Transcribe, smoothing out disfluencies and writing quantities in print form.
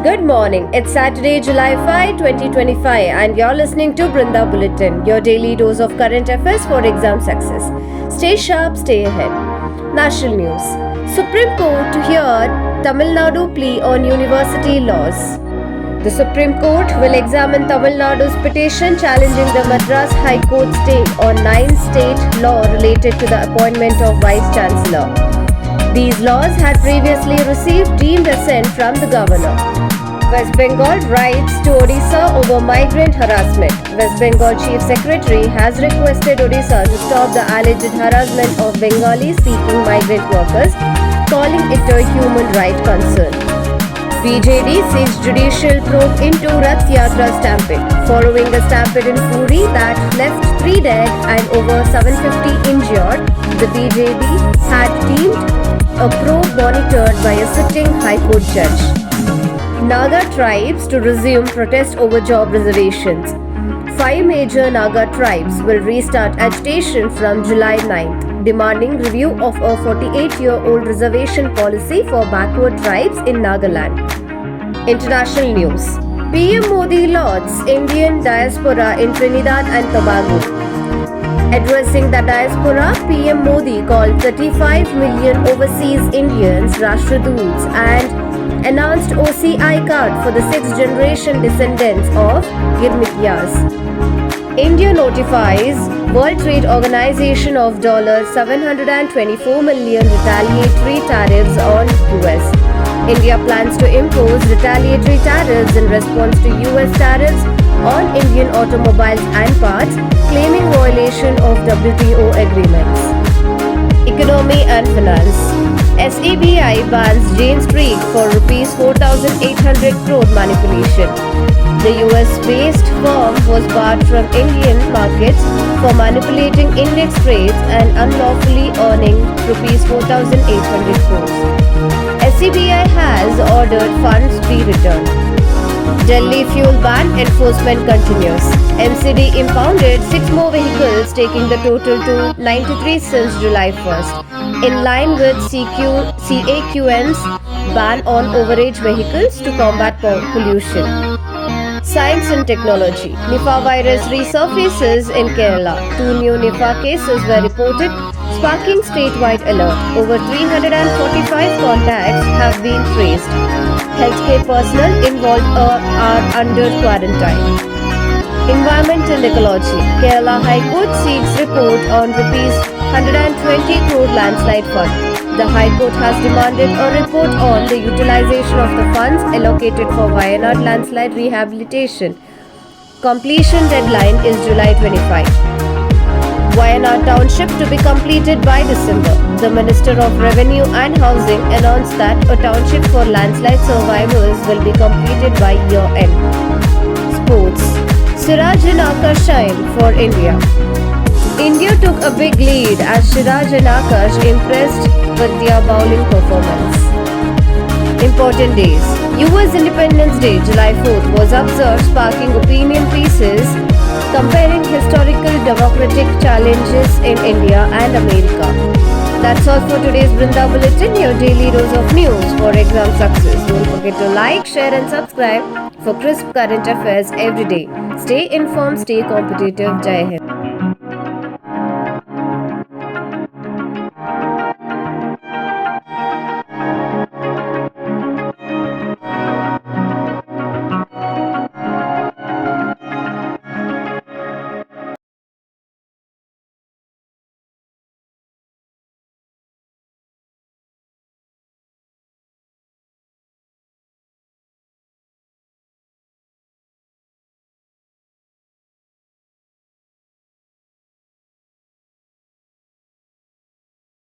Good morning. It's Saturday, July 5, 2025, and you're listening to Brinda Bulletin, your daily dose of current affairs for exam success. Stay sharp, stay ahead. National news. Supreme Court to hear Tamil Nadu plea on university laws. The Supreme Court will examine Tamil Nadu's petition challenging the Madras High Court stay on 9 state law related to the appointment of Vice Chancellor. These laws had previously received deemed assent from the governor. West Bengal writes to Odisha over migrant harassment. West Bengal Chief Secretary has requested Odisha to stop the alleged harassment of Bengali-speaking migrant workers, calling it a human rights concern. BJD seeks judicial probe into Rath Yatra stampede, following a stampede in Puri that left 3 dead and over 750 injured. The BJD had deemed a probe monitored by a sitting High Court judge. Naga tribes to resume protest over job reservations. 5 major Naga tribes will restart agitation from July 9th, demanding review of a 48-year-old reservation policy for backward tribes in Nagaland. International news. PM Modi lauds Indian diaspora in Trinidad and Tobago. Addressing the diaspora, PM Modi called 35 million overseas Indians Rashtraduts and announced OCI card for the 6th generation descendants of Girmikyas. India notifies World Trade Organization of $724 million retaliatory tariffs on US. India plans to impose retaliatory tariffs in response to US tariffs on Indian automobiles and parts, claiming violation of WTO agreements. Economy and finance. SEBI bans Jane Street for Rs 4,800 crore manipulation. The US-based firm was barred from Indian markets for manipulating index trades and unlawfully earning Rs 4,800 crores. SEBI has ordered funds be returned. Delhi fuel ban enforcement continues. MCD impounded 6 more vehicles, taking the total to 93 since July 1st, in line with CAQM's ban on overage vehicles to combat pollution. Science and technology. Nipah virus resurfaces in Kerala. 2 new Nipah cases were reported, sparking statewide alert. Over 345 contacts have been traced. Healthcare personnel involved are under quarantine. Environment and ecology. Kerala High Court seeks report on Rs 120 crore landslide fund. The High Court has demanded a report on the utilization of the funds allocated for Wayanad landslide rehabilitation. Completion deadline is July 25. Wayanad Township to be completed by December. The Minister of Revenue and Housing announced that a township for landslide survivors will be completed by year-end. Sports. Siraj and Akash shine for India. India took a big lead as Siraj and Akash impressed with their bowling performance. Important days. US Independence Day, July 4th, was observed, sparking opinion pieces comparing historical democratic challenges in India and America. That's all for today's Brinda Bulletin, your daily dose of news for exam success. Don't forget to like, share and subscribe for crisp current affairs every day. Stay informed, stay competitive. Jai Hind.